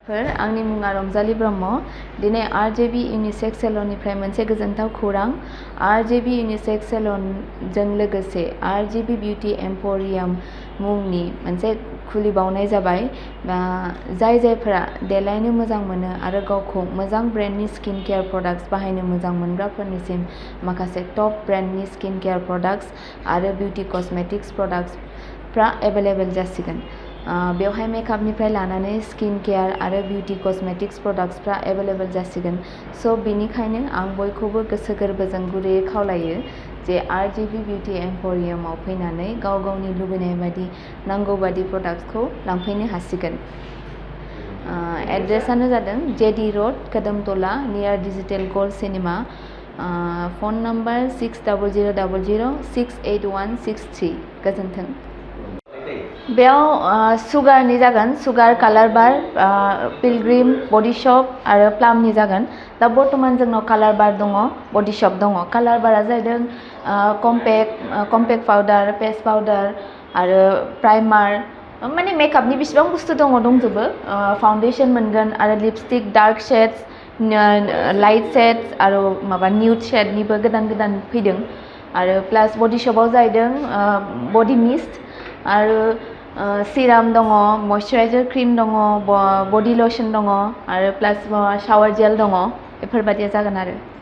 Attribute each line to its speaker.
Speaker 1: आंनि मुङा रंजालि ब्रह्म दिनै RJB Unisex Salon निफ्राय मोनसे गोजोनथाव खौरां RJB Unisex Salon जों लोगोसे RJB Beauty Emporium मुंनि मोनसे खुलिबावनाय जाबाय जायफोरा देलायनो मोजां मोनो आरो गावखौ मोजां ब्रेन्डनि स्किन केयार प्रडाक्ट्स बाहायनो मोजां मोनग्राफोरनिसिम माखासे टप ब्रेन्डनि स्किन केयार प्रडाक्ट्स आरो बिउटि कस्मेटिक्स प्रडाक्ट्सफ्रा एभेलेबल जासिगोन बेवहाय मेकआपनिफ्राय लानानै स्किन केयार आरो बिउटि कस्मेटिक्स प्रडाक्ट्सफ्रा एभेलेबल जासिगोन स' बेनिखायनो आं बयखौबो गोसो गोरबोजों गुरैयै खावलायो जे RJB बिउटि एम्प'रियामाव फैनानै गाव गावनि लुबैनाय बायदि नांगौ बायदि प्रडाक्ट्सखौ लांफैनो हासिगोन एड्रेसानो जादों JD road Kadamtala near digital gold cinema phone number 6000068163 गोजोन्थों बेयाव सुगारनि जागोन सुगार कालार बार पिलग्रिम बडी शप आरो प्लामनि जागोन दा बर्तमान जोंनाव कालार बार दङ बडी शप दङ कालार बारा जादों कम्पेक्ट पाउडार फेस पाउडार आरो प्राइमार माने मेकआपनि बेसेबां बुस्थु दंजोबो फाउन्डेशन मोनगोन आरो lipstick dark shades light shades आरो माबा न्यूड शेडनिबो गोदान फैदों आरो प्लास बडी शपआव जाहैदों बडी मिस्ट आरो सिराम दङ मयस्चराइजार क्रिम दङ बडी लशन दङ आरो प्लास शावार जेल दङ बेफोरबायदिया जागोन आरो